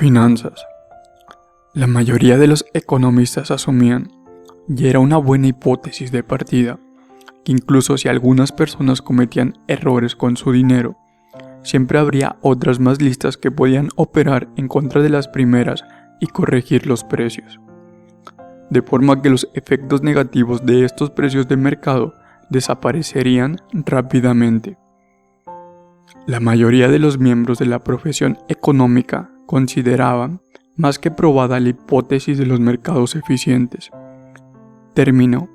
Finanzas. La mayoría de los economistas asumían, y era una buena hipótesis de partida, que incluso si algunas personas cometían errores con su dinero, siempre habría otras más listas que podían operar en contra de las primeras y corregir los precios. De forma que los efectos negativos de estos precios de mercado desaparecerían rápidamente. La mayoría de los miembros de la profesión económica consideraban más que probada la hipótesis de los mercados eficientes, término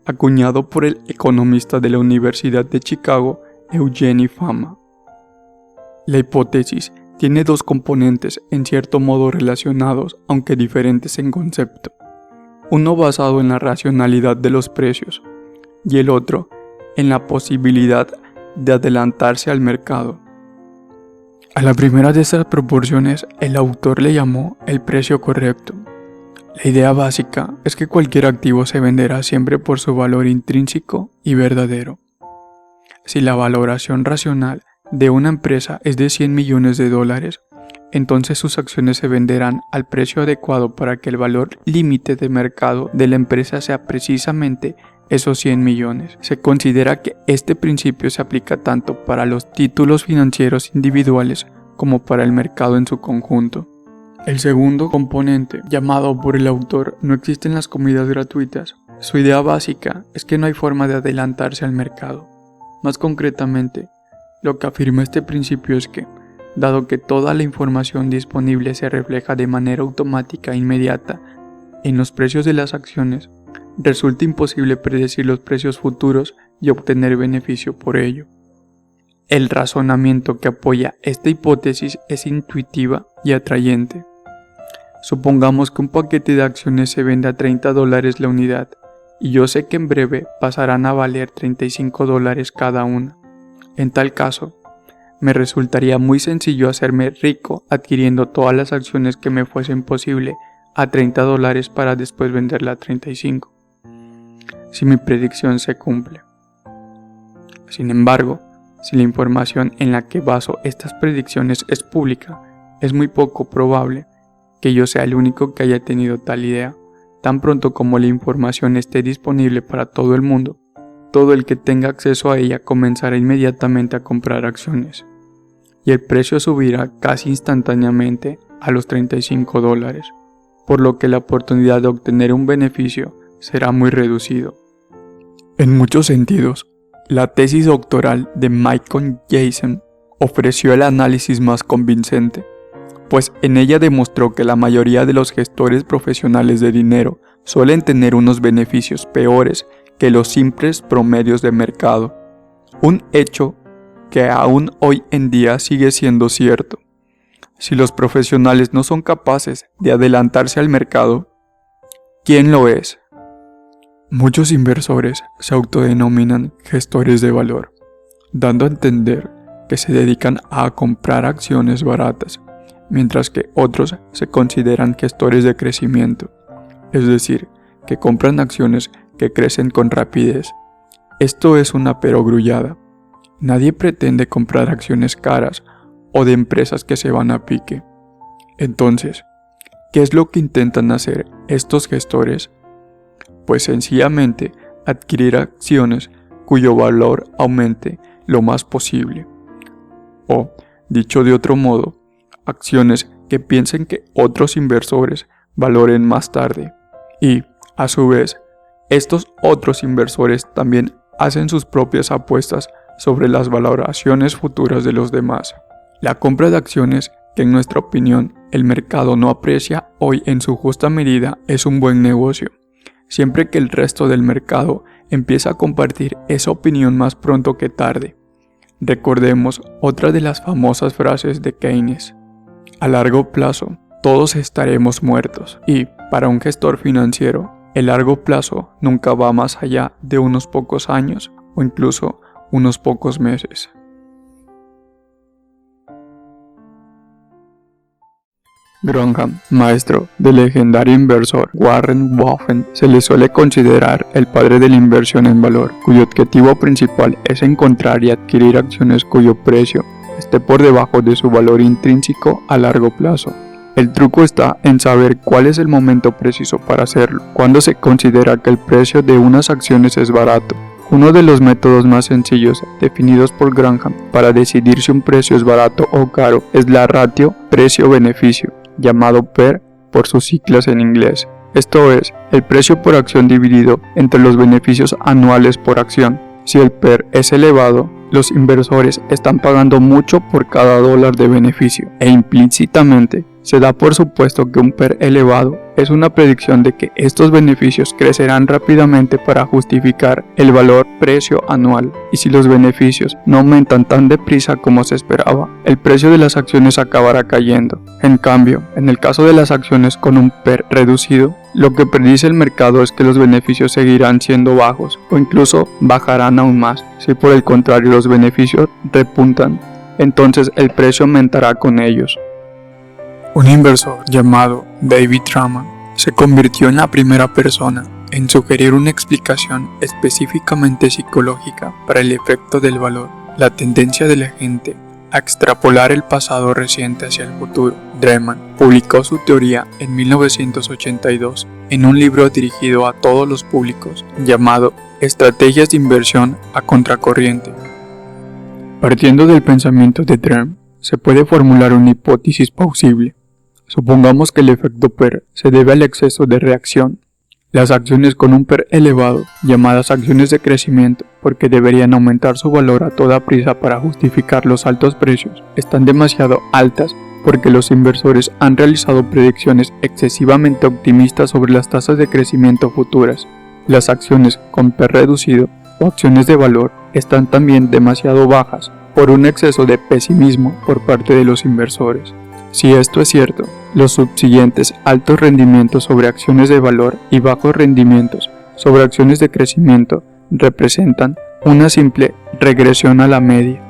acuñado por el economista de la Universidad de Chicago, Eugene Fama. La hipótesis tiene dos componentes en cierto modo relacionados, aunque diferentes en concepto, uno basado en la racionalidad de los precios y el otro en la posibilidad de adelantarse al mercado. A la primera de estas proporciones, el autor le llamó el precio correcto. La idea básica es que cualquier activo se venderá siempre por su valor intrínseco y verdadero. Si la valoración racional de una empresa es de $100 millones, entonces sus acciones se venderán al precio adecuado para que el valor límite de mercado de la empresa sea precisamente esos 100 millones. Se considera que este principio se aplica tanto para los títulos financieros individuales como para el mercado en su conjunto. El segundo componente, llamado por el autor no existen las comidas gratuitas, su idea básica es que no hay forma de adelantarse al mercado. Más concretamente, lo que afirma este principio es que, dado que toda la información disponible se refleja de manera automática e inmediata en los precios de las acciones, resulta imposible predecir los precios futuros y obtener beneficio por ello. El razonamiento que apoya esta hipótesis es intuitiva y atrayente. Supongamos que un paquete de acciones se vende a $30 la unidad y yo sé que en breve pasarán a valer $35 cada una. En tal caso, me resultaría muy sencillo hacerme rico adquiriendo todas las acciones que me fuesen posible a $30 para después venderla a 35, si mi predicción se cumple. Sin embargo, si la información en la que baso estas predicciones es pública, es muy poco probable que yo sea el único que haya tenido tal idea. Tan pronto como la información esté disponible para todo el mundo, todo el que tenga acceso a ella comenzará inmediatamente a comprar acciones, y el precio subirá casi instantáneamente a los $35, por lo que la oportunidad de obtener un beneficio será muy reducido. En muchos sentidos, la tesis doctoral de Michael Jason ofreció el análisis más convincente, pues en ella demostró que la mayoría de los gestores profesionales de dinero suelen tener unos beneficios peores que los simples promedios de mercado, un hecho que aún hoy en día sigue siendo cierto. Si los profesionales no son capaces de adelantarse al mercado, ¿quién lo es? Muchos inversores se autodenominan gestores de valor, dando a entender que se dedican a comprar acciones baratas, mientras que otros se consideran gestores de crecimiento, es decir, que compran acciones que crecen con rapidez. Esto es una perogrullada. Nadie pretende comprar acciones caras o de empresas que se van a pique. Entonces, ¿qué es lo que intentan hacer estos gestores? Pues sencillamente adquirir acciones cuyo valor aumente lo más posible. O, dicho de otro modo, acciones que piensen que otros inversores valoren más tarde. Y, a su vez, estos otros inversores también hacen sus propias apuestas sobre las valoraciones futuras de los demás. La compra de acciones que en nuestra opinión el mercado no aprecia hoy en su justa medida es un buen negocio, siempre que el resto del mercado empieza a compartir esa opinión más pronto que tarde. Recordemos otra de las famosas frases de Keynes: a largo plazo, todos estaremos muertos. Y, para un gestor financiero, el largo plazo nunca va más allá de unos pocos años o incluso unos pocos meses. Graham, maestro del legendario inversor Warren Buffett, se le suele considerar el padre de la inversión en valor, cuyo objetivo principal es encontrar y adquirir acciones cuyo precio esté por debajo de su valor intrínseco a largo plazo. El truco está en saber cuál es el momento preciso para hacerlo, cuando se considera que el precio de unas acciones es barato. Uno de los métodos más sencillos definidos por Graham para decidir si un precio es barato o caro es la ratio precio-beneficio, llamado PER por sus siglas en inglés. Esto es, el precio por acción dividido entre los beneficios anuales por acción. Si el PER es elevado, los inversores están pagando mucho por cada dólar de beneficio e implícitamente se da por supuesto que un PER elevado es una predicción de que estos beneficios crecerán rápidamente para justificar el valor precio anual, y si los beneficios no aumentan tan deprisa como se esperaba, el precio de las acciones acabará cayendo. En cambio, en el caso de las acciones con un PER reducido, lo que predice el mercado es que los beneficios seguirán siendo bajos o incluso bajarán aún más. Si por el contrario los beneficios repuntan, entonces el precio aumentará con ellos. Un inversor llamado David Traman se convirtió en la primera persona en sugerir una explicación específicamente psicológica para el efecto del valor, la tendencia de la gente a extrapolar el pasado reciente hacia el futuro. Traman publicó su teoría en 1982 en un libro dirigido a todos los públicos llamado Estrategias de inversión a contracorriente. Partiendo del pensamiento de Traman, se puede formular una hipótesis plausible. Supongamos que el efecto PER se debe al exceso de reacción. Las acciones con un PER elevado, llamadas acciones de crecimiento, porque deberían aumentar su valor a toda prisa para justificar los altos precios, están demasiado altas porque los inversores han realizado predicciones excesivamente optimistas sobre las tasas de crecimiento futuras. Las acciones con PER reducido o acciones de valor están también demasiado bajas por un exceso de pesimismo por parte de los inversores. Si esto es cierto, los subsiguientes altos rendimientos sobre acciones de valor y bajos rendimientos sobre acciones de crecimiento representan una simple regresión a la media.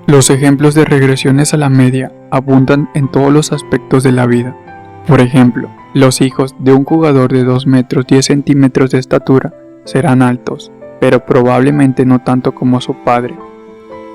Los ejemplos de regresiones a la media abundan en todos los aspectos de la vida. Por ejemplo, los hijos de un jugador de 2 metros 10 centímetros de estatura serán altos, pero probablemente no tanto como su padre.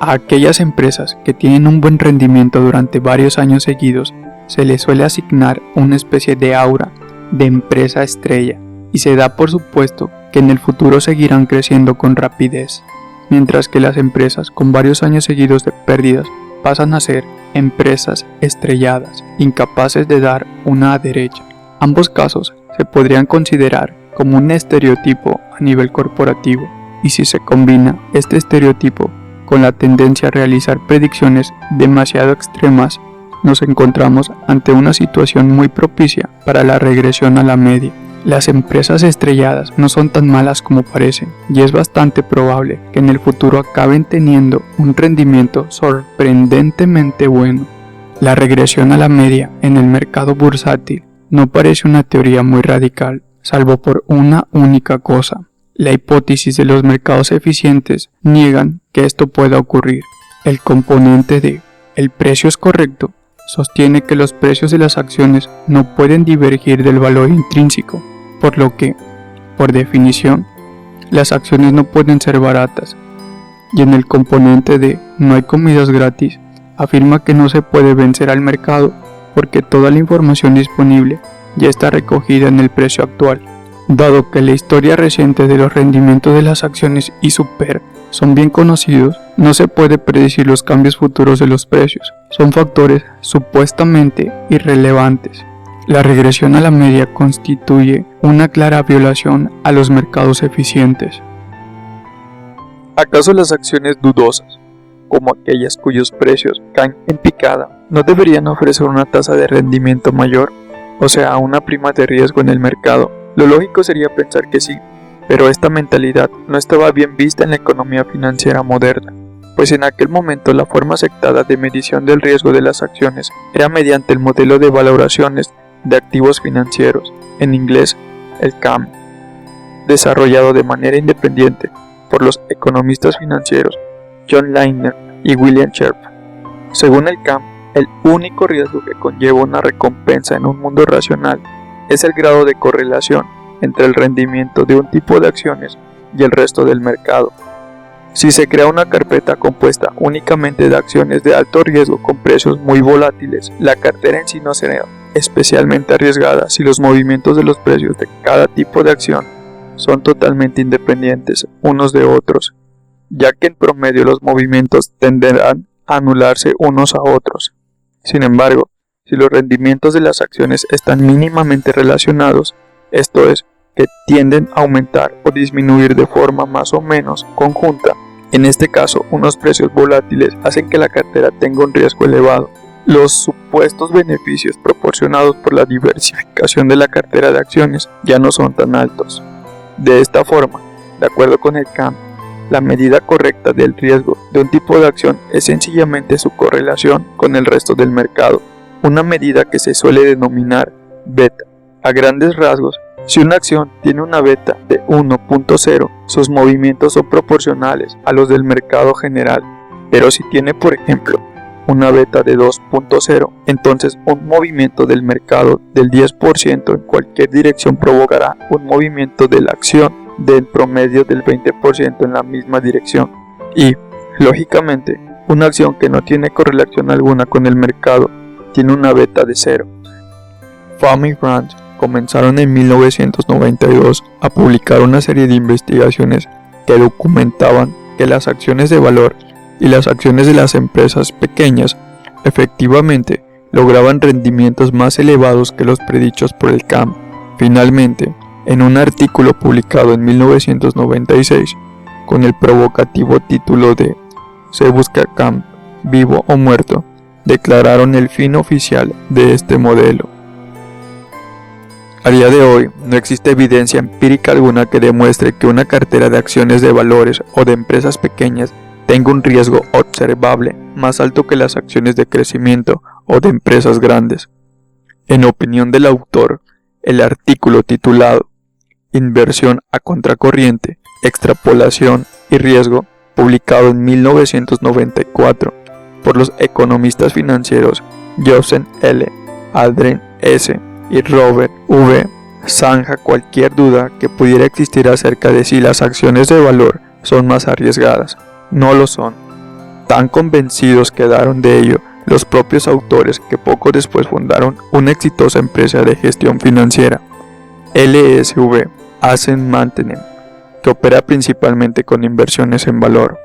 A aquellas empresas que tienen un buen rendimiento durante varios años seguidos, se les suele asignar una especie de aura de empresa estrella y se da por supuesto que en el futuro seguirán creciendo con rapidez, mientras que las empresas con varios años seguidos de pérdidas pasan a ser empresas estrelladas, incapaces de dar una a derecha. Ambos casos se podrían considerar como un estereotipo a nivel corporativo, y si se combina este estereotipo con la tendencia a realizar predicciones demasiado extremas, nos encontramos ante una situación muy propicia para la regresión a la media. Las empresas estrelladas no son tan malas como parecen, y es bastante probable que en el futuro acaben teniendo un rendimiento sorprendentemente bueno. La regresión a la media en el mercado bursátil no parece una teoría muy radical, salvo por una única cosa. La hipótesis de los mercados eficientes niegan que esto pueda ocurrir. El componente de "el precio es correcto" sostiene que los precios de las acciones no pueden divergir del valor intrínseco, por lo que, por definición, las acciones no pueden ser baratas. Y en el componente de "no hay comidas gratis", afirma que no se puede vencer al mercado porque toda la información disponible ya está recogida en el precio actual. Dado que la historia reciente de los rendimientos de las acciones y su PER son bien conocidos, no se puede predecir los cambios futuros de los precios. Son factores supuestamente irrelevantes. La regresión a la media constituye una clara violación a los mercados eficientes. ¿Acaso las acciones dudosas, como aquellas cuyos precios caen en picada, no deberían ofrecer una tasa de rendimiento mayor, o sea, una prima de riesgo en el mercado? Lo lógico sería pensar que sí, pero esta mentalidad no estaba bien vista en la economía financiera moderna, pues en aquel momento la forma aceptada de medición del riesgo de las acciones era mediante el modelo de valoraciones de activos financieros, en inglés el CAM, desarrollado de manera independiente por los economistas financieros John Liner y William Sharpe. Según el CAM, el único riesgo que conlleva una recompensa en un mundo racional es el grado de correlación entre el rendimiento de un tipo de acciones y el resto del mercado. Si se crea una carpeta compuesta únicamente de acciones de alto riesgo con precios muy volátiles, la cartera en sí no será especialmente arriesgada si los movimientos de los precios de cada tipo de acción son totalmente independientes unos de otros, ya que en promedio los movimientos tenderán a anularse unos a otros. Sin embargo, si los rendimientos de las acciones están mínimamente relacionados, esto es, que tienden a aumentar o disminuir de forma más o menos conjunta, en este caso unos precios volátiles hacen que la cartera tenga un riesgo elevado. Los supuestos beneficios proporcionados por la diversificación de la cartera de acciones ya no son tan altos. De esta forma, de acuerdo con el CAM, la medida correcta del riesgo de un tipo de acción es sencillamente su correlación con el resto del mercado, una medida que se suele denominar beta. A grandes rasgos, si una acción tiene una beta de 1.0, sus movimientos son proporcionales a los del mercado general, pero si tiene, por ejemplo, una beta de 2.0, entonces un movimiento del mercado del 10% en cualquier dirección provocará un movimiento de la acción del promedio del 20% en la misma dirección. Y, lógicamente, una acción que no tiene correlación alguna con el mercado tiene una beta de 0. Fama y Grant comenzaron en 1992 a publicar una serie de investigaciones que documentaban que las acciones de valor y las acciones de las empresas pequeñas efectivamente lograban rendimientos más elevados que los predichos por el CAM. Finalmente, en un artículo publicado en 1996, con el provocativo título de "Se busca CAM, vivo o muerto", declararon el fin oficial de este modelo. A día de hoy, no existe evidencia empírica alguna que demuestre que una cartera de acciones de valores o de empresas pequeñas tenga un riesgo observable más alto que las acciones de crecimiento o de empresas grandes. En opinión del autor, el artículo titulado "Inversión a contracorriente, extrapolación y riesgo", publicado en 1994 por los economistas financieros Joseph L., Aldrin S. y Robert V., zanja cualquier duda que pudiera existir acerca de si las acciones de valor son más arriesgadas. No lo son. Tan convencidos quedaron de ello los propios autores que poco después fundaron una exitosa empresa de gestión financiera, LSV Asset Management, que opera principalmente con inversiones en valor.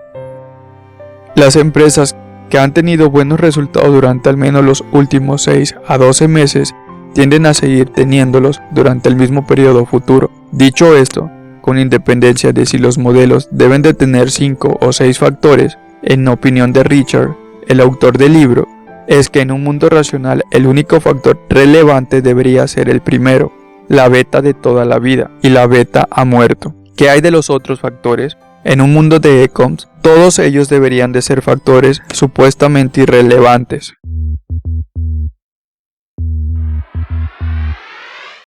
Las empresas que han tenido buenos resultados durante al menos los últimos 6 a 12 meses tienden a seguir teniéndolos durante el mismo periodo futuro. Dicho esto, con independencia de si los modelos deben de tener 5 o 6 factores, en opinión de Richard, el autor del libro, es que en un mundo racional el único factor relevante debería ser el primero, la beta de toda la vida, y la beta ha muerto. ¿Qué hay de los otros factores? En un mundo de ecoms, todos ellos deberían de ser factores supuestamente irrelevantes.